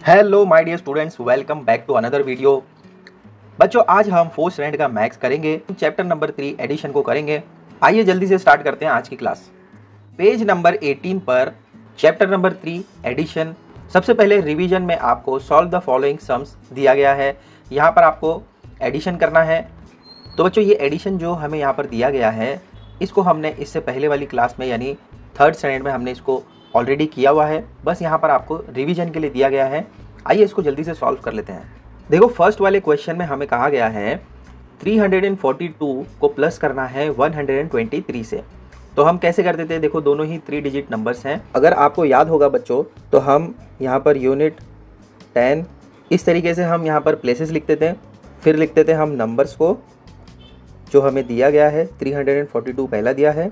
Hello my dear students, welcome back to another video. बच्चों, आज हम फोर्थ स्टैंडर्ड का मैथ्स करेंगे। चैप्टर नंबर 3 एडिशन को करेंगे। आइए जल्दी से स्टार्ट करते हैं आज की क्लास। पेज नंबर 18 पर चैप्टर नंबर 3 एडिशन। सबसे पहले रिवीजन में आपको सॉल्व द फॉलोइंग सम्स दिया गया है। यहाँ पर आपको एडिशन करना है। तो बच्चों, ये एडिशन जो हमें यहाँ पर दिया गया है, इसको हमने इससे पहले वाली क्लास में यानी थर्ड स्टैंडर्ड में हमने इसको ऑलरेडी किया हुआ है। बस यहाँ पर आपको रिवीजन के लिए दिया गया है। आइए इसको जल्दी से सॉल्व कर लेते हैं। देखो, फर्स्ट वाले क्वेश्चन में हमें कहा गया है 342 को प्लस करना है 123 से। तो हम कैसे करते थे? देखो, दोनों ही 3 डिजिट नंबर्स हैं। अगर आपको याद होगा बच्चों, तो हम यहाँ पर यूनिट 10 इस तरीके से हम यहाँ पर प्लेसेस लिखते थे। फिर लिखते थे हम नंबर्स को जो हमें दिया गया है। 342 पहला दिया है,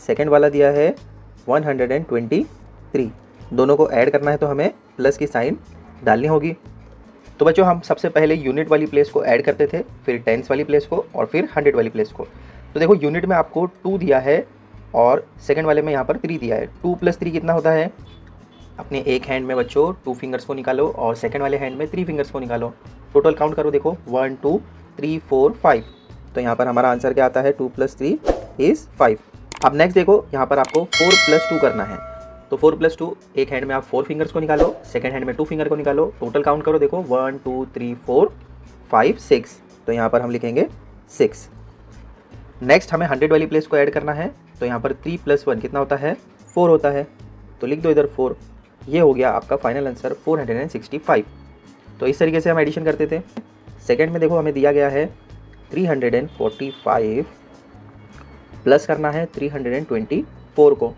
सेकेंड वाला दिया है 123। दोनों को ऐड करना है तो हमें प्लस की साइन डालनी होगी। तो बच्चों, हम सबसे पहले यूनिट वाली प्लेस को ऐड करते थे, फिर टेंस वाली प्लेस को और फिर 100 वाली प्लेस को। तो देखो, यूनिट में आपको 2 दिया है और सेकंड वाले में यहाँ पर 3 दिया है। 2 + 3 कितना होता है? अपने एक हैंड में बच्चों 2 फिंगर्स को निकालो और सेकंड वाले हैंड में 3 फिंगर्स को निकालो। टोटल काउंट करो। देखो 1 2 3 4 5। तो यहाँ पर हमारा आंसर क्या आता है? 2 + 3 = 5। अब नेक्स्ट देखो, यहाँ पर आपको 4 + 2 करना है। तो 4 + 2, एक हैंड में आप 4 फिंगर्स को निकालो, सेकंड हैंड में 2 फिंगर को निकालो। टोटल काउंट करो। देखो 1 2 3 4 5 6। तो यहाँ पर हम लिखेंगे 6। नेक्स्ट हमें 100 वाली प्लेस को ऐड करना है। तो यहाँ पर 3 + 1 कितना होता है? 4 होता है। तो लिख दो इधर 4। ये हो गया आपका फाइनल आंसर 465। तो इस तरीके से हम एडिशन करते थे। सेकेंड में देखो, हमें दिया गया है 345 प्लस करना है 324 को।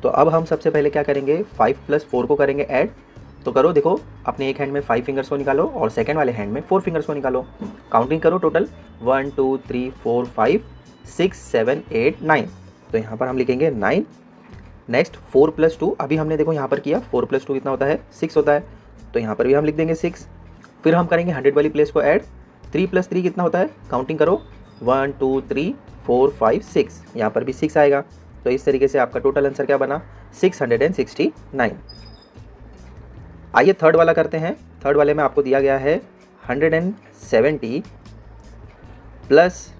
तो अब हम सबसे पहले क्या करेंगे? 5 + 4 को करेंगे ऐड। तो करो। देखो, अपने एक हैंड में 5 फिंगर्स को निकालो और सेकंड वाले हैंड में 4 फिंगर्स को निकालो। काउंटिंग करो टोटल 1 2 3 4 5 6 7 8 9। तो यहाँ पर हम लिखेंगे 9। नेक्स्ट 4 + 2, अभी हमने देखो यहाँ पर किया। 4 + 2 कितना होता है? 6 होता है। तो यहाँ पर भी हम लिख देंगे 6। फिर हम करेंगे 100 वाली प्लेस को ऐड। 3 + 3 कितना होता है? काउंटिंग करो 1 2 3 4 5 6। यहाँ पर भी 6 आएगा। तो इस तरीके से आपका टोटल आंसर क्या बना? 669। आइए थर्ड वाला करते हैं। थर्ड वाले में आपको दिया गया है 170 +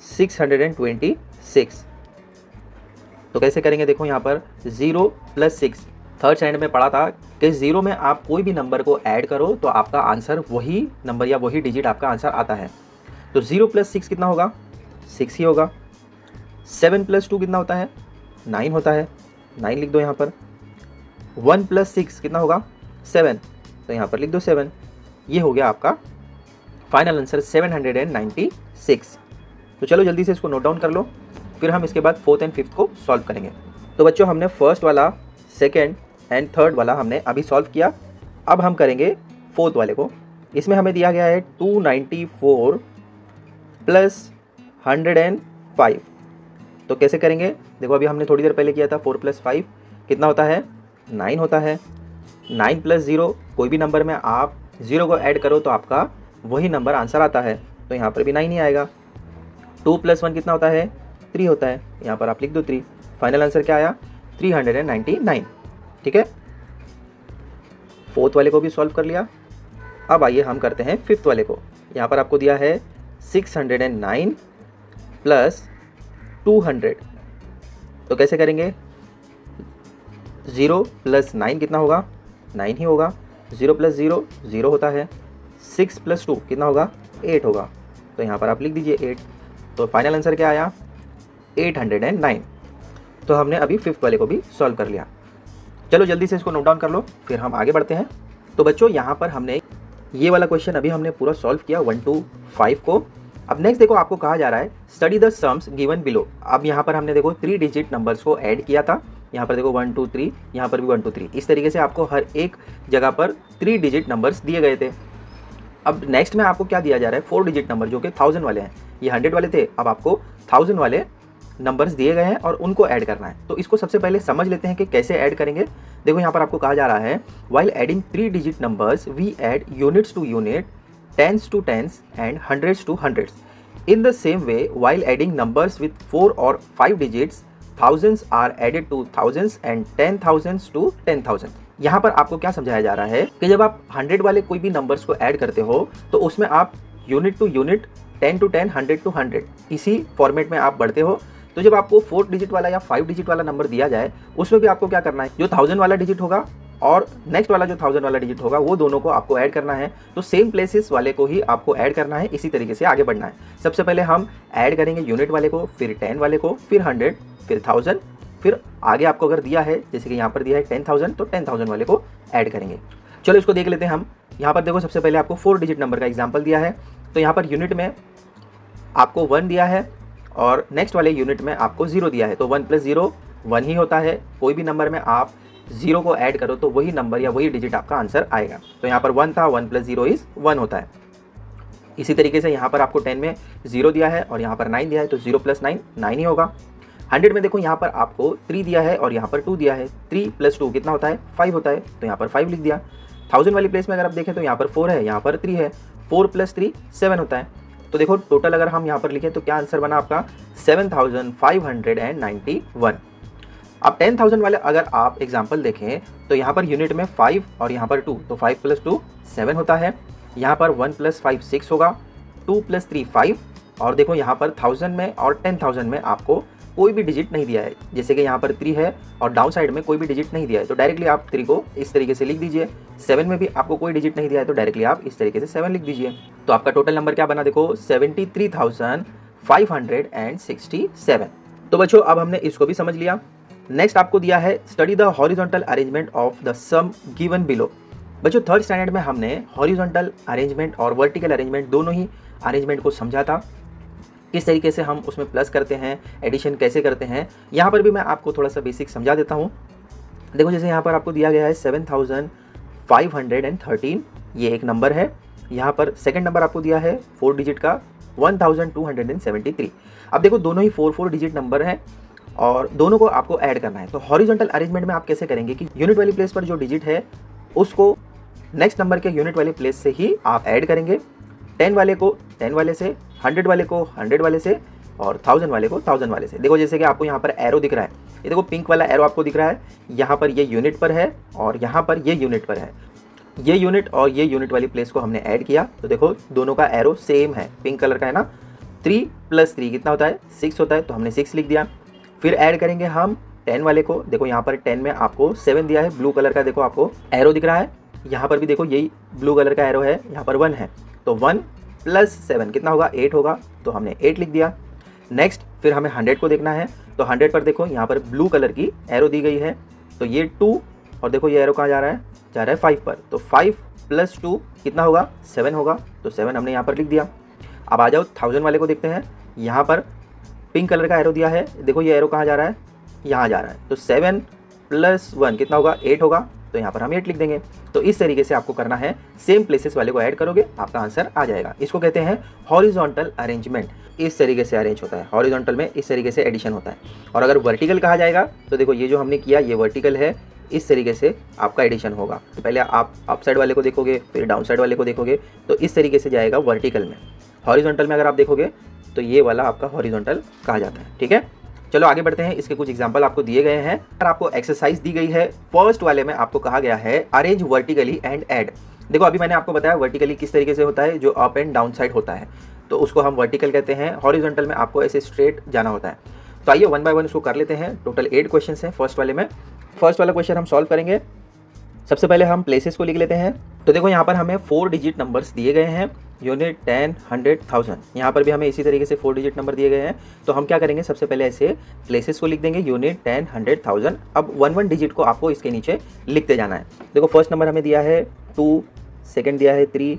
626। तो कैसे करेंगे? देखो यहाँ पर 0 + 6 थर्ड स्टैंडर्ड में पढ़ा था कि 0 में आप कोई भी नंबर को ऐड करो तो आपका आंसर वही नंबर या वही डिजिट आपका आंसर आता है। तो 0 + 6 कितना होगा? 6 ही होगा। 7 + 2 कितना होता है? 9 होता है। 9 लिख दो यहाँ पर। 1 + 6 कितना होगा? 7। तो यहाँ पर लिख दो 7। ये हो गया आपका फाइनल आंसर 796। तो चलो जल्दी से इसको नोट डाउन कर लो, फिर हम इसके बाद 4th और 5th को सॉल्व करेंगे। तो बच्चों, हमने फर्स्ट वाला, सेकेंड एंड थर्ड वाला हमने अभी सॉल्व किया। अब हम करेंगे 4th वाले को। इसमें हमें दिया गया है 294 + 105। तो कैसे करेंगे? देखो, अभी हमने थोड़ी देर पहले किया था। 4 + 5 कितना होता है? 9 होता है। 9 + 0, कोई भी नंबर में आप 0 को ऐड करो तो आपका वही नंबर आंसर आता है। तो यहाँ पर भी 9 ही आएगा। 2 + 1 कितना होता है? 3 होता है। यहाँ पर आप लिख दो 3। फाइनल आंसर क्या आया? 399। ठीक है, 4th वाले को भी सॉल्व कर लिया। अब आइए हम करते हैं 5th वाले को। यहाँ पर आपको दिया है 609 + 200। तो कैसे करेंगे? 0 + 9 कितना होगा? 9 ही होगा। 0 + 0 0 होता है। 6 + 2 कितना होगा? 8 होगा। तो यहाँ पर आप लिख दीजिए 8। तो फाइनल आंसर क्या आया? 809। तो हमने अभी 5th वाले को भी सॉल्व कर लिया। चलो जल्दी से इसको नोट डाउन कर लो, फिर हम आगे बढ़ते हैं। तो बच्चों, यहाँ पर हमने ये वाला क्वेश्चन अभी हमने पूरा सॉल्व किया 1 to 5 को। अब नेक्स्ट देखो, आपको कहा जा रहा है study the sums given below. अब यहाँ पर हमने देखो 3 डिजिट नंबर्स को ऐड किया था। यहाँ पर देखो 1 2 3, यहाँ पर भी 1 2 3। इस तरीके से आपको हर एक जगह पर 3 डिजिट नंबर्स दिए गए थे। अब नेक्स्ट में आपको क्या दिया जा रहा है? 4 डिजिट नंबर जो कि 1000 वाले हैं। ये 100 वाले थे, अब आपको 1000 वाले नंबर्स दिए गए हैं और उनको ऐड करना है। तो इसको सबसे पहले समझ लेते हैं कि कैसे ऐड करेंगे। देखो, यहाँ पर आपको कहा जा रहा है while adding 3 digit numbers we add units to unit, tens to tens and hundreds to hundreds. In the same way, while adding numbers with 4 or 5 digits, thousands are added to thousands and 10,000s to 10,000. यहाँ पर आपको क्या समझाया जा रहा है कि जब आप 100 वाले कोई भी नंबर्स को ऐड करते हो तो उसमें आप unit two unit, 10 to 10, 100 to 100 इसी फॉर्मेट में आप बढ़ते हो। तो जब आपको 4 डिजिट वाला या 5 डिजिट वाला नंबर दिया जाए उसमें भी आपको क्या करना है, जो 1000 वाला डिजिट होगा और नेक्स्ट वाला जो 1000 वाला डिजिट होगा वो दोनों को आपको ऐड करना है। तो सेम प्लेसेस वाले को ही आपको ऐड करना है, इसी तरीके से आगे बढ़ना है। सबसे पहले हम ऐड करेंगे यूनिट वाले को, फिर 10 वाले को, फिर 100, फिर 1000, फिर आगे आपको अगर दिया है जैसे कि यहाँ पर दिया है 10,000 तो 10,000 वाले को ऐड करेंगे। चलो इसको देख लेते हैं हम। यहाँ पर देखो सबसे पहले आपको 4 डिजिट नंबर का एग्जाम्पल दिया है। तो यहाँ पर यूनिट में आपको 1 दिया है और नेक्स्ट वाले यूनिट में आपको 0 दिया है। तो 1 + 0 1 ही होता है। कोई भी नंबर में आप 0 को ऐड करो तो वही नंबर या वही डिजिट आपका आंसर आएगा। तो यहाँ पर 1 था, 1 + 0 = 1 होता है। इसी तरीके से यहाँ पर आपको 10 में 0 दिया है और यहाँ पर 9 दिया है तो 0 + 9 9 ही होगा। 100 में देखो यहाँ पर आपको 3 दिया है और यहाँ पर 2 दिया है। 3 + 2 कितना होता है, 5 होता है, तो यहाँ पर 5 लिख दिया। 1000 वाली प्लेस में अगर आप देखें तो यहाँ पर 4 है, यहाँ पर 3 है। 4 + 3 7 होता है। तो देखो टोटल अगर हम यहाँ पर लिखें तो क्या आंसर बना आपका 7591। अब 10,000 वाले अगर आप एग्जाम्पल देखें तो यहाँ पर यूनिट में 5 और यहाँ पर 2, तो 5 + 2 7 होता है। यहाँ पर 1 + 5 6 होगा, 2 + 3 5। और देखो यहाँ पर 1000 में और 10,000 में आपको कोई भी डिजिट नहीं दिया है, जैसे कि यहाँ पर 3 है और डाउन साइड में कोई भी डिजिट नहीं दिया है, तो डायरेक्टली आप 3 को इस तरीके से लिख दीजिए। 7 में भी आपको कोई डिजिट नहीं दिया है तो डायरेक्टली आप इस तरीके से 7 लिख दीजिए। तो आपका टोटल नंबर क्या बना देखो 73,567। तो बच्चों अब हमने इसको भी समझ लिया। नेक्स्ट आपको दिया है study the horizontal arrangement of the sum given below. बच्चों 3rd स्टैंडर्ड में हमने हॉरिजॉन्टल अरेंजमेंट और वर्टिकल अरेंजमेंट दोनों ही अरेंजमेंट को समझा था, किस तरीके से हम उसमें प्लस करते हैं, एडिशन कैसे करते हैं। यहाँ पर भी मैं आपको थोड़ा सा बेसिक समझा देता हूँ। देखो जैसे यहाँ पर आपको दिया गया है 7513, ये एक नंबर है। यहाँ पर सेकंड नंबर आपको दिया है 4 डिजिट का 1273। अब देखो दोनों ही 4 डिजिट नंबर हैं और दोनों को आपको ऐड करना है। तो हॉरिजॉन्टल अरेंजमेंट में आप कैसे करेंगे कि यूनिट वाली प्लेस पर जो डिजिट है उसको नेक्स्ट नंबर के यूनिट वाली प्लेस से ही आप ऐड करेंगे। 10 वाले को 10 वाले से, 100 वाले को 100 वाले से और 1000 वाले को 1000 वाले से। देखो जैसे कि आपको यहाँ पर एरो दिख रहा है, ये देखो पिंक वाला एरो आपको दिख रहा है, यहाँ पर ये यूनिट पर है और यहाँ पर ये यूनिट पर है। ये यूनिट और ये यूनिट वाली प्लेस को हमने ऐड किया तो देखो दोनों का एरो सेम है, पिंक कलर का है ना। 3 + 3 कितना होता है, 6 होता है, तो हमने 6 लिख दिया। फिर ऐड करेंगे हम 10 वाले को। देखो यहाँ पर 10 में आपको 7 दिया है, ब्लू कलर का देखो आपको एरो दिख रहा है। यहाँ पर भी देखो यही ब्लू कलर का एरो है, यहाँ पर 1 है, तो 1 + 7 कितना होगा, 8 होगा, तो हमने 8 लिख दिया। नेक्स्ट फिर हमें 100 को देखना है। तो 100 पर देखो यहाँ पर ब्लू कलर की एरो दी गई है, तो ये 2 और देखो ये एरो कहाँ जा रहा है, जा रहा है 5 पर, तो 5 + 2 कितना होगा, 7 होगा, तो 7 हमने यहाँ पर लिख दिया। अब आ जाओ 1000 वाले को देखते हैं। यहाँ पर पिंक कलर का एरो दिया है, देखो ये एरो कहाँ जा रहा है, यहाँ जा रहा है, तो 7 + 1 कितना होगा, 8 होगा, तो यहाँ पर हम 8 लिख देंगे। तो इस तरीके से आपको करना है, सेम प्लेसेस वाले को ऐड करोगे आपका आंसर आ जाएगा। इसको कहते हैं हॉरिजॉन्टल अरेंजमेंट। इस तरीके से अरेंज होता है, हॉरिजॉन्टल में इस तरीके से एडिशन होता है। और अगर वर्टिकल कहा जाएगा तो देखो ये जो हमने किया ये वर्टिकल है, इस तरीके से आपका एडिशन होगा। तो पहले आप अप साइड वाले को देखोगे, फिर डाउन साइड वाले को देखोगे, तो इस तरीके से जाएगा वर्टिकल में। हॉरिजॉन्टल में अगर आप देखोगे तो ये वाला आपका हॉरिजॉन्टल कहा जाता है। ठीक है, चलो आगे बढ़ते हैं। इसके कुछ एग्जांपल आपको दिए गए हैं और आपको एक्सरसाइज दी गई है। फर्स्ट वाले में आपको कहा गया है अरेंज वर्टिकली एंड ऐड। देखो अभी मैंने आपको बताया वर्टिकली किस तरीके से होता है, जो अप एंड डाउन साइड होता है, तो उसको हम वर्टिकल कहते हैं। हॉरिजॉन्टल में आपको ऐसे स्ट्रेट जाना होता है। तो आइए 1 बाय 1 इसको कर लेते हैं। टोटल 8 क्वेश्चन हैं फर्स्ट वाले में। फर्स्ट वाला क्वेश्चन हम सॉल्व करेंगे। सबसे पहले हम प्लेसेस को लिख लेते हैं। तो देखो यहाँ पर हमें 4 डिजिट नंबर्स दिए गए हैं, यूनिट, 10, 100, 1000। यहाँ पर भी हमें इसी तरीके से 4 डिजिट नंबर दिए गए हैं। तो हम क्या करेंगे, सबसे पहले ऐसे प्लेसेस को लिख देंगे, यूनिट, 10, 100, 1000। अब 1 डिजिट को आपको इसके नीचे लिखते जाना है। देखो फर्स्ट नंबर हमें दिया है 2, सेकेंड दिया है 3,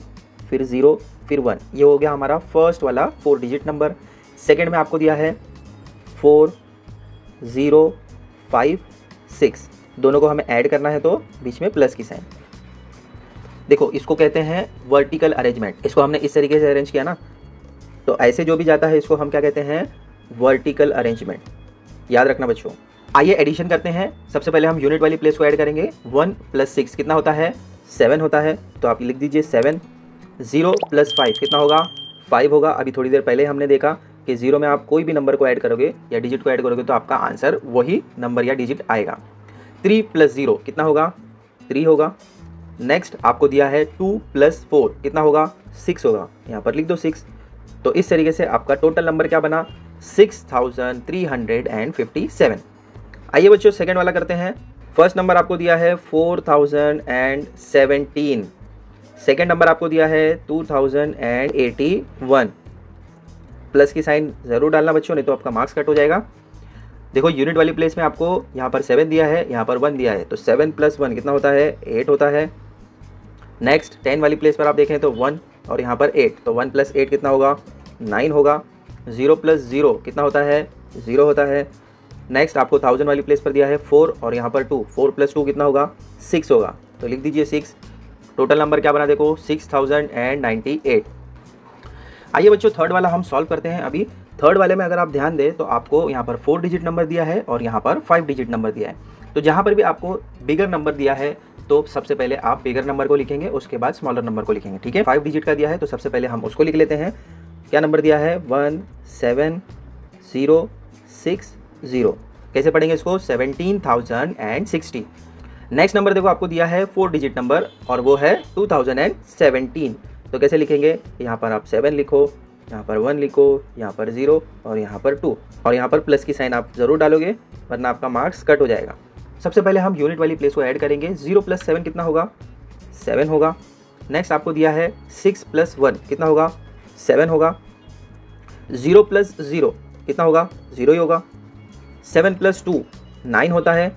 फिर 0, फिर 1। ये हो गया हमारा फर्स्ट वाला 4 डिजिट नंबर। सेकेंड में आपको दिया है 4, 0, 5, 6। दोनों को हमें ऐड करना है तो बीच में प्लस की साइन। देखो इसको कहते हैं वर्टिकल अरेंजमेंट। इसको हमने इस तरीके से अरेंज किया ना, तो ऐसे जो भी जाता है इसको हम क्या कहते हैं, वर्टिकल अरेंजमेंट। याद रखना बच्चों। आइए एडिशन करते हैं। सबसे पहले हम यूनिट वाली प्लेस को ऐड करेंगे। 1 + 6 कितना होता है, 7 होता है, तो आप लिख दीजिए 7। 0 + 5 कितना होगा, 5 होगा। अभी थोड़ी देर पहले हमने देखा कि 0 में आप कोई भी नंबर को ऐड करोगे या डिजिट को ऐड करोगे तो आपका आंसर वही नंबर या डिजिट आएगा। 3 + 0 कितना होगा, 3 होगा। नेक्स्ट आपको दिया है 2 + 4 कितना होगा, 6 होगा, यहाँ पर लिख दो 6। तो इस तरीके से आपका टोटल नंबर क्या बना, 6357। आइए बच्चों सेकंड वाला करते हैं। फर्स्ट नंबर आपको दिया है 4017, सेकंड नंबर आपको दिया है 2081। प्लस की साइन ज़रूर डालना बच्चों, नहीं तो आपका मार्क्स कट हो जाएगा। देखो यूनिट वाली प्लेस में आपको यहाँ पर 7 दिया है, यहाँ पर 1 दिया है, तो 7 + 1 कितना होता है, 8 होता है। नेक्स्ट 10 वाली प्लेस पर आप देखें तो 1 और यहाँ पर 8, तो 1 + 8 कितना होगा, 9 होगा। 0 + 0 कितना होता है, 0 होता है। नेक्स्ट आपको 1000 वाली प्लेस पर दिया है 4 और यहाँ पर 2, 4 + 2 कितना होगा, 6 होगा, तो लिख दीजिए 6। टोटल नंबर क्या बना देखो, 6098। आइए बच्चों थर्ड वाला हम सॉल्व करते हैं। अभी थर्ड वाले में अगर आप ध्यान दें तो आपको यहाँ पर 4 डिजिट नंबर दिया है और यहाँ पर 5 डिजिट नंबर दिया है। तो जहाँ पर भी आपको बिगर नंबर दिया है तो सबसे पहले आप बिगर नंबर को लिखेंगे, उसके बाद स्मॉलर नंबर को लिखेंगे, ठीक है। 5 डिजिट का दिया है तो सबसे पहले हम उसको लिख लेते हैं। क्या नंबर दिया है, 17060। कैसे पढ़ेंगे इसको, 17060। नेक्स्ट नंबर देखो आपको दिया है 4 डिजिट नंबर और वो है 2017। तो कैसे लिखेंगे, यहाँ पर आप 7 लिखो, यहाँ पर 1 लिखो, यहाँ पर 0 और यहाँ पर 2 और यहाँ पर प्लस की साइन आप ज़रूर डालोगे वरना आपका मार्क्स कट हो जाएगा। सबसे पहले हम यूनिट वाली प्लेस को ऐड करेंगे। 0 + 7 कितना होगा, 7 होगा। नेक्स्ट आपको दिया है 6 + 1 कितना होगा, 7 होगा। 0 + 0 कितना होगा, 0 ही होगा। 7 + 2 9 होता है।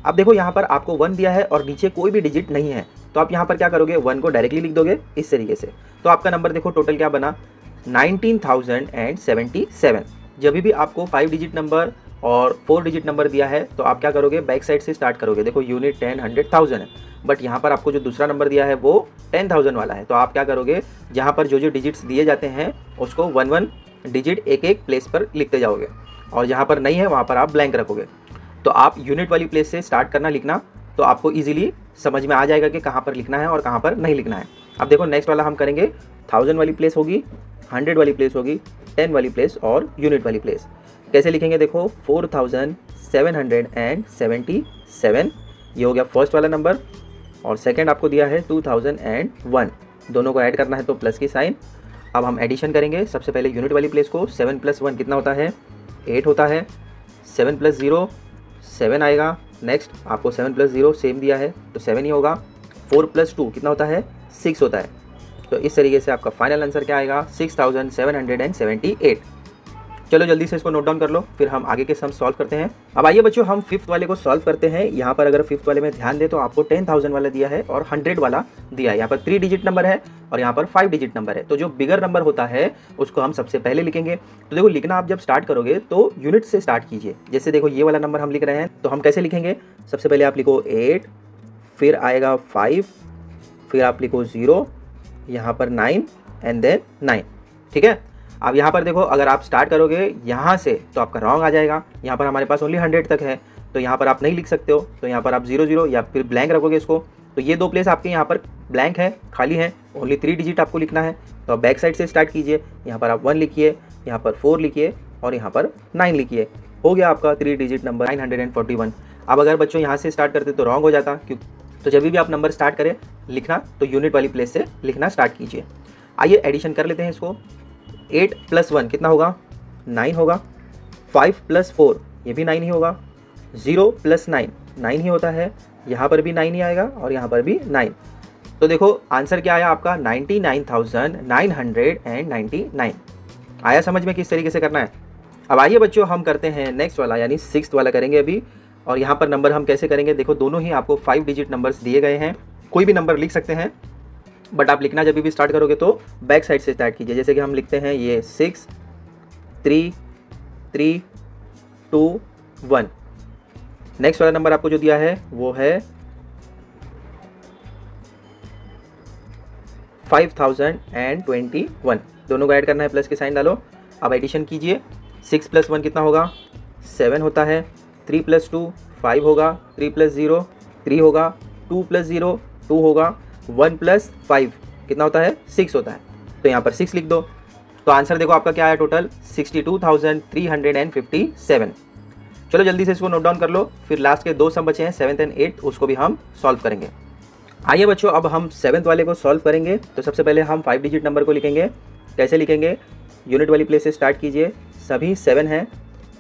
अब देखो यहाँ पर आपको 1 दिया है और नीचे कोई भी डिजिट नहीं है, तो आप यहाँ पर क्या करोगे, 1 को डायरेक्टली लिख दोगे इस तरीके से। तो आपका नंबर देखो टोटल क्या बना, 19077। जब भी आपको 5 डिजिट नंबर और 4 डिजिट नंबर दिया है तो आप क्या करोगे, बैक साइड से स्टार्ट करोगे। देखो यूनिट 10 100 1000 है, बट यहाँ पर आपको जो दूसरा नंबर दिया है वो 10,000 वाला है। तो आप क्या करोगे, जहाँ पर जो डिजिट्स दिए जाते हैं उसको 1 डिजिट एक प्लेस पर लिखते जाओगे और जहाँ पर नहीं है वहाँ पर आप ब्लैंक रखोगे। तो आप यूनिट वाली प्लेस से स्टार्ट करना लिखना, तो आपको इजीली समझ में आ जाएगा कि कहाँ पर लिखना है और कहाँ पर नहीं लिखना है। अब देखो नेक्स्ट वाला हम करेंगे, 1000 वाली प्लेस होगी, 100 वाली प्लेस होगी, 10 वाली प्लेस और यूनिट वाली प्लेस। कैसे लिखेंगे देखो, 4777, ये हो गया फर्स्ट वाला नंबर और सेकंड आपको दिया है 2001। दोनों को ऐड करना है तो प्लस की साइन। अब हम एडिशन करेंगे। सबसे पहले यूनिट वाली प्लेस को, 7 + 1 कितना होता है, 8 होता है। 7 + 0 7 आएगा। नेक्स्ट आपको 7 + 0 सेम दिया है तो 7 ही होगा। 4 + 2 कितना होता है, 6 होता है। तो इस तरीके से आपका फाइनल आंसर क्या आएगा, 6778। चलो जल्दी से इसको नोट डाउन कर लो, फिर हम आगे के सम सॉल्व करते हैं। अब आइए बच्चों हम 5th वाले को सॉल्व करते हैं। यहाँ पर अगर 5th वाले में ध्यान दे तो आपको 10,000 वाला दिया है और 100 वाला दिया है। यहाँ पर 3 डिजिट नंबर है और यहाँ पर 5 डिजिट नंबर है। तो जो बिगर नंबर होता है उसको हम सबसे पहले लिखेंगे। तो देखो लिखना आप जब स्टार्ट करोगे तो यूनिट से स्टार्ट कीजिए। जैसे देखो ये वाला नंबर हम लिख रहे हैं तो हम कैसे लिखेंगे, सबसे पहले आप लिखो 8, फिर आएगा 5, फिर आप लिखो 0, यहाँ पर 9 एंड देन 9, ठीक है। अब यहाँ पर देखो अगर आप स्टार्ट करोगे यहाँ से तो आपका रॉन्ग आ जाएगा। यहाँ पर हमारे पास ओनली 100 तक है तो यहाँ पर आप नहीं लिख सकते हो, तो यहाँ पर आप 0 0 या फिर ब्लैंक रखोगे इसको। तो ये 2 प्लेस आपके यहाँ पर ब्लैंक है, खाली है, ओनली 3 डिजिट आपको लिखना है। तो आप बैक साइड से स्टार्ट कीजिए। यहाँ पर आप 1 लिखिए, यहाँ पर 4 लिखिए और यहाँ पर 9 लिखिए। हो गया आपका 3 डिजिट नंबर 941। अब अगर बच्चों यहाँ से स्टार्ट करते तो रॉन्ग हो जाता, क्यों, तो जब भी आप नंबर स्टार्ट करें लिखना तो यूनिट वाली प्लेस से लिखना स्टार्ट कीजिए। आइए एडिशन कर लेते हैं इसको। 8 + 1 कितना होगा, 9 होगा। 5 + 4 ये भी 9 ही होगा। 0 + 9 9 ही होता है। यहाँ पर भी 9 ही आएगा और यहाँ पर भी 9। तो देखो आंसर क्या आया आपका, 99,999 आया समझ में किस तरीके से करना है। अब आइए बच्चों हम करते हैं नेक्स्ट वाला, यानी 6th वाला करेंगे अभी। और यहाँ पर नंबर हम कैसे करेंगे, देखो दोनों ही आपको 5 डिजिट नंबर्स दिए गए हैं। कोई भी नंबर लिख सकते हैं, बट आप लिखना जब भी स्टार्ट करोगे तो बैक साइड से स्टार्ट कीजिए। जैसे कि हम लिखते हैं ये 6 3 3 2 1। नेक्स्ट वाला नंबर आपको जो दिया है वो है 5021। दोनों को ऐड करना है, प्लस के साइन डालो। अब एडिशन कीजिए। 6 + 1 कितना होगा, 7 होता है। 3 + 2 5 होगा। 3 + 0 3 होगा। 2 + 0 2 होगा। 1 + 5 कितना होता है, 6 होता है। तो यहाँ पर 6 लिख दो। तो आंसर देखो आपका क्या आया टोटल, 62,357। चलो जल्दी से इसको नोट डाउन कर लो, फिर लास्ट के 2 सम बचे हैं 7th एंड 8th, उसको भी हम सॉल्व करेंगे। आइए बच्चों अब हम 7th वाले को सॉल्व करेंगे। तो सबसे पहले हम 5 डिजिट नंबर को लिखेंगे। कैसे लिखेंगे? यूनिट वाली प्लेस से स्टार्ट कीजिए। सभी 7 हैं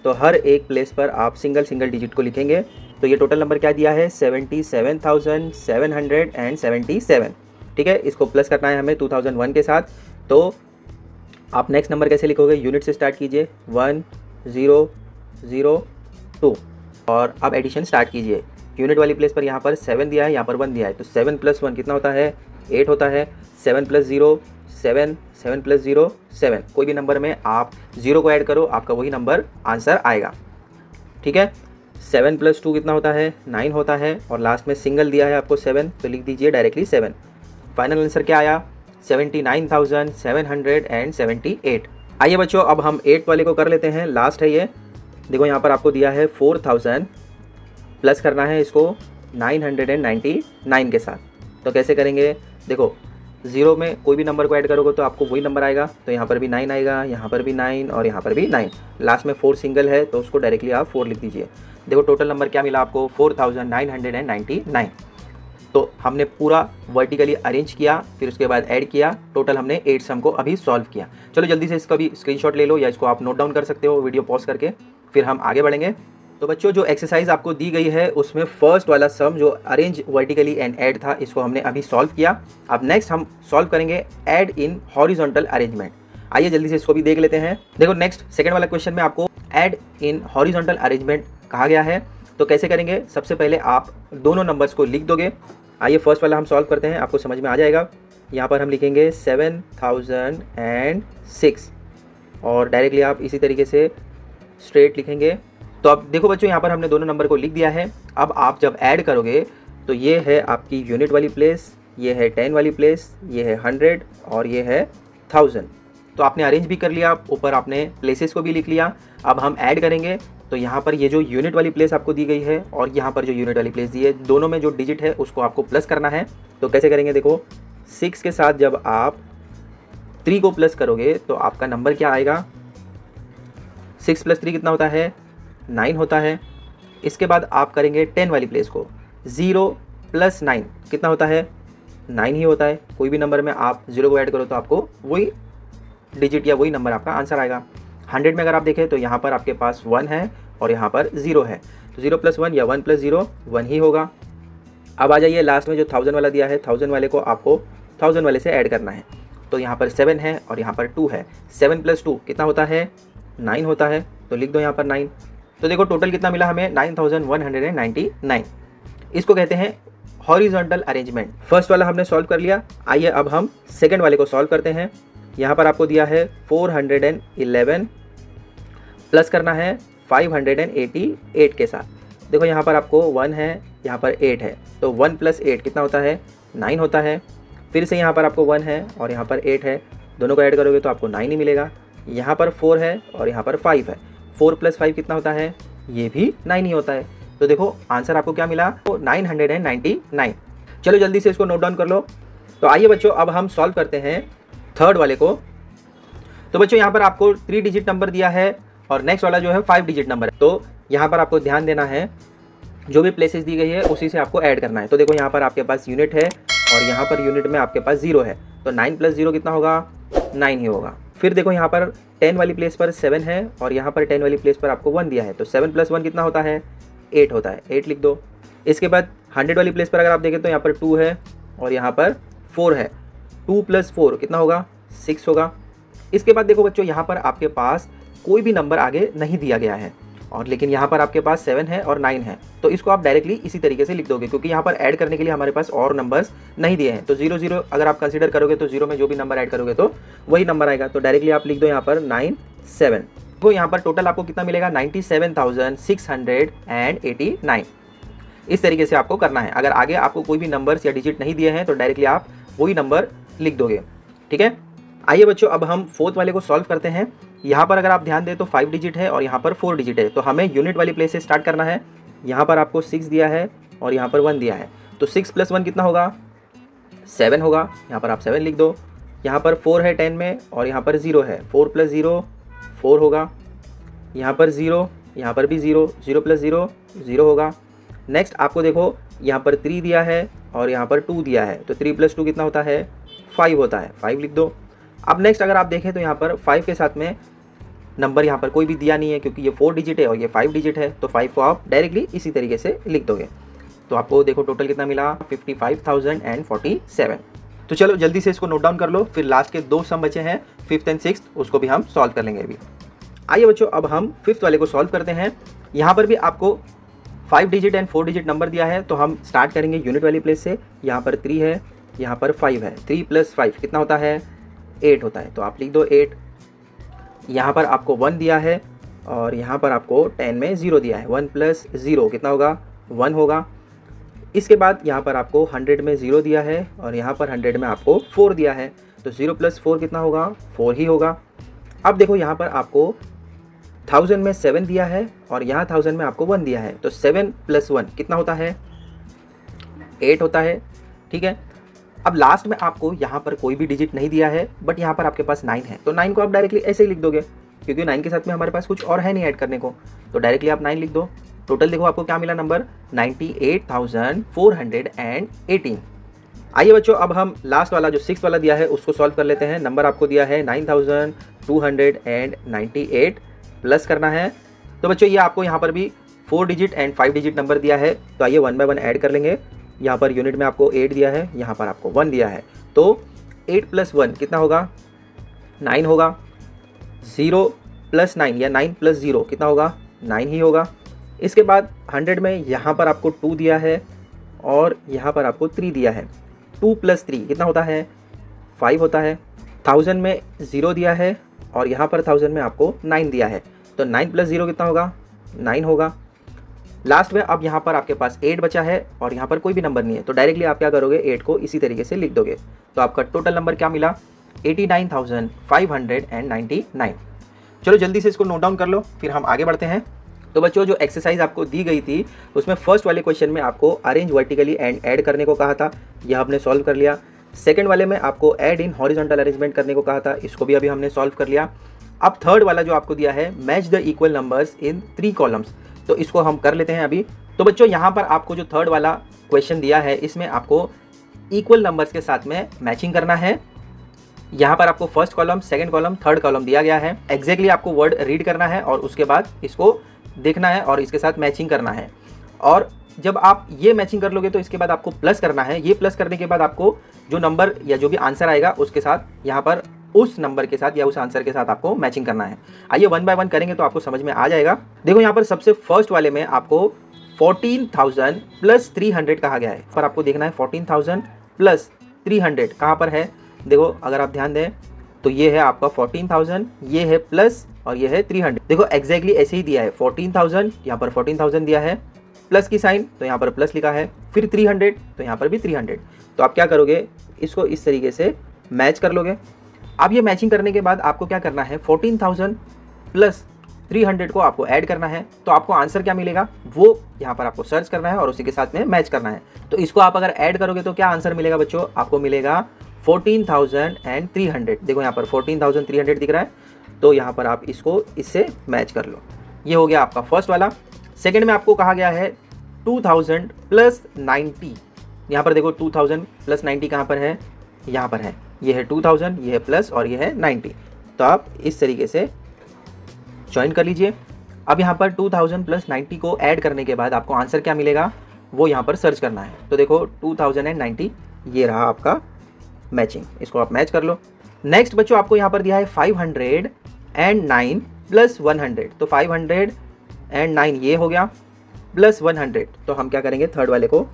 तो हर एक प्लेस पर आप सिंगल सिंगल डिजिट को लिखेंगे। तो ये टोटल नंबर क्या दिया है? 77,777। ठीक है, इसको प्लस करना है हमें 2001 के साथ। तो आप नेक्स्ट नंबर कैसे लिखोगे? यूनिट से स्टार्ट कीजिए 1002 और अब एडिशन स्टार्ट कीजिए। यूनिट वाली प्लेस पर यहाँ पर 7 दिया है, यहाँ पर 1 दिया है, तो 7 + 1 कितना होता है? 8 होता है। 7 + 0 7, 7 + 0 7। कोई भी नंबर में आप 0 को ऐड करो, आपका वही नंबर आंसर आएगा। ठीक है, 7 + 2 कितना होता है? 9 होता है और लास्ट में सिंगल दिया है आपको 7, तो लिख दीजिए डायरेक्टली 7। फाइनल आंसर क्या आया? 79,778। आइए बच्चों अब हम 8 वाले को कर लेते हैं, लास्ट है ये। देखो यहाँ पर आपको दिया है 4000, प्लस करना है इसको 999 के साथ। तो कैसे करेंगे? देखो 0 में कोई भी नंबर को ऐड करोगे तो आपको वही नंबर आएगा। तो यहाँ पर भी 9 आएगा, यहाँ पर भी 9 और यहाँ पर भी 9। लास्ट में 4 सिंगल है तो उसको डायरेक्टली आप 4 लिख दीजिए। देखो टोटल नंबर क्या मिला आपको? 4999। तो हमने पूरा वर्टिकली अरेंज किया, फिर उसके बाद ऐड किया। टोटल हमने 8 सम को अभी सॉल्व किया। चलो जल्दी से इसका भी स्क्रीनशॉट ले लो या इसको आप नोट डाउन कर सकते हो वीडियो पॉज करके, फिर हम आगे बढ़ेंगे। तो बच्चों जो एक्सरसाइज आपको दी गई है उसमें फर्स्ट वाला सम जो अरेंज वर्टिकली एंड ऐड था, इसको हमने अभी सॉल्व किया। अब नेक्स्ट हम सॉल्व करेंगे ऐड इन हॉरिजॉन्टल अरेंजमेंट। आइए जल्दी से इसको भी देख लेते हैं। देखो नेक्स्ट सेकंड वाला क्वेश्चन में आपको ऐड इन हॉरिजॉन्टल अरेंजमेंट कहा गया है। तो कैसे करेंगे? सबसे पहले आप दोनों नंबर्स को लिख दोगे। आइए फर्स्ट वाला हम सॉल्व करते हैं, आपको समझ में आ जाएगा। यहाँ पर हम लिखेंगे 7006 और डायरेक्टली आप इसी तरीके से स्ट्रेट लिखेंगे। तो अब देखो बच्चों यहाँ पर हमने दोनों नंबर को लिख दिया है। अब आप जब ऐड करोगे तो ये है आपकी यूनिट वाली प्लेस, ये है 10 वाली प्लेस, ये है 100 और ये है 1000। तो आपने अरेंज भी कर लिया, ऊपर आपने प्लेसेस को भी लिख लिया। अब हम ऐड करेंगे तो यहाँ पर ये जो यूनिट वाली प्लेस आपको दी गई है और यहाँ पर जो यूनिट वाली प्लेस दी है, दोनों में जो डिजिट है उसको आपको प्लस करना है। तो कैसे करेंगे? देखो 6 के साथ जब आप 3 को प्लस करोगे तो आपका नंबर क्या आएगा? 6 + 3 कितना होता है? 9 होता है। इसके बाद आप करेंगे 10 वाली प्लेस को, 0 + 9 कितना होता है? 9 ही होता है। कोई भी नंबर में आप 0 को ऐड करो तो आपको वही डिजिट या वही नंबर आपका आंसर आएगा। 100 में अगर आप देखें तो यहाँ पर आपके पास 1 है और यहाँ पर 0 है, तो 0 + 1 या 1 + 0 1 ही होगा। अब आ जाइए लास्ट में जो 1000 वाला दिया है, 1000 वाले को आपको 1000 वाले से ऐड करना है। तो यहाँ पर 7 है और यहाँ पर 2 है। 7 + 2 कितना होता है? 9 होता है, तो लिख दो यहाँ पर 9। तो देखो टोटल कितना मिला हमें? 9199। इसको कहते हैं हॉरिजॉन्टल अरेंजमेंट। फर्स्ट वाला हमने सॉल्व कर लिया। आइए अब हम सेकेंड वाले को सॉल्व करते हैं। यहाँ पर आपको दिया है 411 प्लस करना है 588 के साथ। देखो यहाँ पर आपको 1 है, यहाँ पर 8 है, तो 1 + 8 कितना होता है? 9 होता है। फिर से यहाँ पर आपको 1 है और यहाँ पर 8 है, दोनों को ऐड करोगे तो आपको 9 ही मिलेगा। यहाँ पर 4 है और यहाँ पर 5 है, 4 + 5 कितना होता है? ये भी 9 ही होता है। तो देखो आंसर आपको क्या मिला? तो 999। चलो जल्दी से इसको नोट डाउन कर लो। तो आइए बच्चों अब हम सॉल्व करते हैं थर्ड वाले को। तो बच्चों यहाँ पर आपको 3 डिजिट नंबर दिया है और नेक्स्ट वाला जो है 5 डिजिट नंबर है। तो यहाँ पर आपको ध्यान देना है, जो भी प्लेसेस दी गई है उसी से आपको ऐड करना है। तो देखो यहाँ पर आपके पास यूनिट है और यहाँ पर यूनिट में आपके पास 0 है, तो 9 + 0 कितना होगा? 9 ही होगा। फिर देखो यहाँ पर 10 वाली प्लेस पर 7 है और यहाँ पर 10 वाली प्लेस पर आपको 1 दिया है, तो 7 + 1 कितना होता है? 8 होता है, 8 लिख दो। इसके बाद 100 वाली प्लेस पर अगर आप देखें तो यहाँ पर 2 है और यहाँ पर 4 है, 2 + 4 कितना होगा? 6 होगा। इसके बाद देखो बच्चों यहाँ पर आपके पास कोई भी नंबर आगे नहीं दिया गया है और लेकिन यहाँ पर आपके पास 7 है और 9 है, तो इसको आप डायरेक्टली इसी तरीके से लिख दोगे क्योंकि यहाँ पर ऐड करने के लिए हमारे पास और नंबर्स नहीं दिए हैं। तो 0 0 अगर आप कंसीडर करोगे तो 0 में जो भी नंबर ऐड करोगे तो वही नंबर आएगा, तो डायरेक्टली आप लिख दो यहाँ पर 97। तो यहाँ पर टोटल आपको कितना मिलेगा? 97,689। इस तरीके से आपको करना है। अगर आगे आपको कोई भी नंबर्स या डिजिट नहीं दिए हैं तो डायरेक्टली आप वही नंबर लिख दोगे। ठीक है, आइए बच्चों अब हम फोर्थ वाले को सॉल्व करते हैं। यहाँ पर अगर आप ध्यान दें तो 5 डिजिट है और यहाँ पर 4 डिजिट है, तो हमें यूनिट वाली प्लेस से स्टार्ट करना है। यहाँ पर आपको 6 दिया है और यहाँ पर 1 दिया है, तो 6 + 1 कितना होगा? 7 होगा। यहाँ पर आप 7 लिख दो। यहाँ पर 4 है 10 में और यहाँ पर 0 है, 4 + 0 4 होगा। यहाँ पर 0 यहाँ पर भी 0, 0 प्लस 0 0 होगा। नेक्स्ट आपको देखो यहाँ पर 3 दिया है और यहाँ पर 2 दिया है, तो 3 प्लस 2 कितना होता है 5 होता है, 5 लिख दो। अब नेक्स्ट अगर आप देखें तो यहाँ पर 5 के साथ में नंबर यहाँ पर कोई भी दिया नहीं है क्योंकि ये 4 डिजिट है और ये 5 डिजिट है, तो 5 को आप डायरेक्टली इसी तरीके से लिख दोगे। तो आपको देखो टोटल कितना मिला 55,047। तो चलो जल्दी से इसको नोट डाउन कर लो, फिर लास्ट के 2 सम बचे हैं 5th एंड 6th, उसको भी हम सॉल्व कर लेंगे अभी। आइए बच्चों अब हम 5th वाले को सॉल्व करते हैं। यहाँ पर भी आपको 5 डिजिट एंड 4 डिजिट नंबर दिया है, तो हम स्टार्ट करेंगे यूनिट वाली प्लेस से। यहाँ पर 3 है, यहाँ पर 5 है, 3 प्लस 5 कितना होता है 8 होता है, तो आप लिख दो 8। यहाँ पर आपको 1 दिया है और यहाँ पर आपको 10 में 0 दिया है, 1 प्लस 0 कितना होगा 1 होगा। इसके बाद यहाँ पर आपको 100 में 0 दिया है और यहाँ पर 100 में आपको 4 दिया है, तो 0 प्लस 4 कितना होगा 4 ही होगा। अब देखो यहाँ पर आपको 1000 में 7 दिया है और यहाँ 1000 में आपको 1 दिया है, तो 7 प्लस 1 कितना होता है 8 होता है। ठीक है, अब लास्ट में आपको यहाँ पर कोई भी डिजिट नहीं दिया है, बट यहाँ पर आपके पास 9 है, तो 9 को आप डायरेक्टली ऐसे ही लिख दोगे क्योंकि 9 के साथ में हमारे पास कुछ और है नहीं ऐड करने को, तो डायरेक्टली आप 9 लिख दो। टोटल देखो आपको क्या मिला नंबर 98,418। आइए बच्चों अब हम लास्ट वाला जो 6th वाला दिया है उसको सॉल्व कर लेते हैं। नंबर आपको दिया है 9,298 प्लस करना है। तो बच्चों ये आपको यहाँ पर भी 4 डिजिट एंड 5 डिजिट नंबर दिया है, तो आइए 1 बाय 1 ऐड कर लेंगे। यहाँ पर यूनिट में आपको 8 दिया है, यहाँ पर आपको 1 दिया है, तो 8 प्लस 1 कितना होगा 9 होगा। 0 प्लस 9 या 9 प्लस 0 कितना होगा 9 ही होगा। इसके बाद 100 में यहाँ पर आपको 2 दिया है और यहाँ पर आपको 3 दिया है, 2 प्लस 3 कितना होता है 5 होता है। 1000 में 0 दिया है और यहाँ पर 1000 में आपको 9 दिया है, तो 9 प्लस 0 कितना होगा 9 होगा। लास्ट में अब यहाँ पर आपके पास 8 बचा है और यहाँ पर कोई भी नंबर नहीं है, तो डायरेक्टली आप क्या करोगे 8 को इसी तरीके से लिख दोगे, तो आपका टोटल नंबर क्या मिला 89,599। चलो जल्दी से इसको नोट डाउन कर लो, फिर हम आगे बढ़ते हैं। तो बच्चों जो एक्सरसाइज आपको दी गई थी उसमें फर्स्ट वाले क्वेश्चन में आपको अरेंज वर्टिकली एंड ऐड करने को कहा था, यह हमने सॉल्व कर लिया। सेकंड वाले में आपको ऐड इन हॉरिजॉन्टल अरेंजमेंट करने को कहा था, इसको भी अभी हमने सॉल्व कर लिया। अब थर्ड वाला जो आपको दिया है match the equal numbers in 3 columns, तो इसको हम कर लेते हैं अभी। तो बच्चों यहाँ पर आपको जो थर्ड वाला क्वेश्चन दिया है इसमें आपको इक्वल नंबर्स के साथ में मैचिंग करना है। यहाँ पर आपको first column, second column, third column दिया गया है, एग्जैक्टली आपको वर्ड रीड करना है और उसके बाद इसको देखना है और इसके साथ मैचिंग करना है। और जब आप ये मैचिंग कर लोगे तो इसके बाद आपको प्लस करना है। ये प्लस करने के बाद आपको जो नंबर या जो भी आंसर आएगा उसके साथ यहाँ पर उस नंबर के साथ या उस आंसर के साथ आपको मैचिंग करना है। आइए 1 बाय 1 करेंगे तो आपको समझ में आ जाएगा। देखो यहाँ पर सबसे फर्स्ट वाले में आपको 14,000 प्लस 300 कहा गया है, पर आपको देखना है 14,000 प्लस 300 कहाँ पर है। देखो अगर आप ध्यान दें तो ये है आपका 14,000, ये है प्लस और ये है 300। देखो एग्जैक्टली ऐसे ही दिया है, 14,000 यहाँ पर 14,000 दिया है, प्लस की साइन तो यहाँ पर प्लस लिखा है, फिर 300 तो यहाँ पर भी 300। तो आप क्या करोगे इसको इस तरीके से मैच कर लोगे। अब ये मैचिंग करने के बाद आपको क्या करना है 14,000 प्लस 300 को आपको ऐड करना है, तो आपको आंसर क्या मिलेगा वो यहाँ पर आपको सर्च करना है और उसी के साथ में मैच करना है। तो इसको आप अगर ऐड करोगे तो क्या आंसर मिलेगा बच्चों, आपको मिलेगा 14,300। देखो यहाँ पर 14,300 दिख रहा है, तो यहाँ पर आप इसको इससे मैच कर लो। ये हो गया आपका फर्स्ट वाला। सेकंड में आपको कहा गया है 2,000 प्लस 90। यहाँ पर देखो 2,000 प्लस 90 कहाँ पर है, यहाँ पर है, ये है 2,000, ये है प्लस और ये है 90। तो आप इस तरीके से ज्वाइन कर लीजिए। अब यहाँ पर 2,000 प्लस 90 को ऐड करने के बाद आपको आंसर क्या मिलेगा वो यहाँ पर सर्च करना है। तो देखो 2090 ये रहा आपका मैचिंग, इसको आप मैच कर लो। नेक्स्ट बच्चों आपको यहाँ पर दिया है 509 प्लस 100, तो 509 ये हो गया प्लस 100, तो हम क्या करेंगे थर्ड वाले को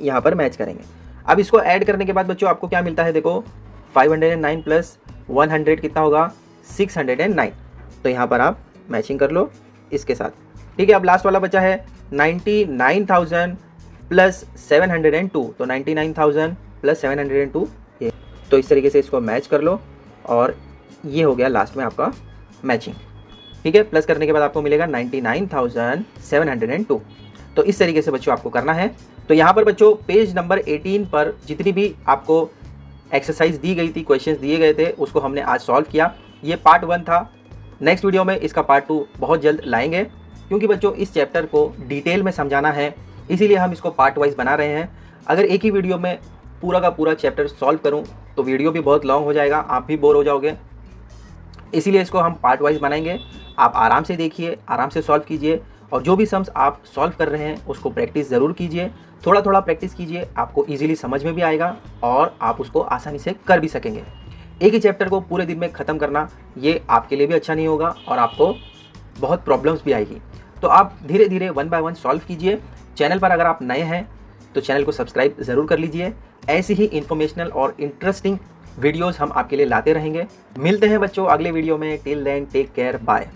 यहाँ पर मैच करेंगे। अब इसको ऐड करने के बाद बच्चों आपको क्या मिलता है, देखो 509 प्लस 100 कितना होगा 609, तो यहाँ पर आप मैचिंग कर लो इसके साथ। ठीक है, अब लास्ट वाला बचा है 99,000 प्लस 702, तो 99,000 प्लस 702 ये, तो इस तरीके से इसको मैच कर लो और ये हो गया लास्ट में आपका मैचिंग। ठीक है, प्लस करने के बाद आपको मिलेगा 99,702। तो इस तरीके से बच्चों आपको करना है। तो यहाँ पर बच्चों पेज नंबर 18 पर जितनी भी आपको एक्सरसाइज दी गई थी, क्वेश्चंस दिए गए थे, उसको हमने आज सॉल्व किया। ये पार्ट 1 था। नेक्स्ट वीडियो में इसका पार्ट 2 बहुत जल्द लाएंगे। क्योंकि बच्चों इस चैप्टर को डिटेल में समझाना है, इसीलिए हम इसको पार्ट वाइज बना रहे हैं। अगर एक ही वीडियो में पूरा का पूरा चैप्टर सॉल्व करूं तो वीडियो भी बहुत लॉन्ग हो जाएगा, आप भी बोर हो जाओगे। इसीलिए इसको हम पार्ट वाइज बनाएंगे। आप आराम से देखिए, आराम से सॉल्व कीजिए, और जो भी सम्स आप सॉल्व कर रहे हैं उसको प्रैक्टिस ज़रूर कीजिए। थोड़ा थोड़ा प्रैक्टिस कीजिए, आपको ईजिली समझ में भी आएगा और आप उसको आसानी से कर भी सकेंगे। एक ही चैप्टर को पूरे दिन में ख़त्म करना ये आपके लिए भी अच्छा नहीं होगा और आपको बहुत प्रॉब्लम्स भी आएगी। तो आप धीरे धीरे 1 बाय 1 सॉल्व कीजिए। चैनल पर अगर आप नए हैं तो चैनल को सब्सक्राइब ज़रूर कर लीजिए। ऐसी ही इन्फॉर्मेशनल और इंटरेस्टिंग वीडियोज़ हम आपके लिए लाते रहेंगे। मिलते हैं बच्चों अगले वीडियो में। Till then take care, bye.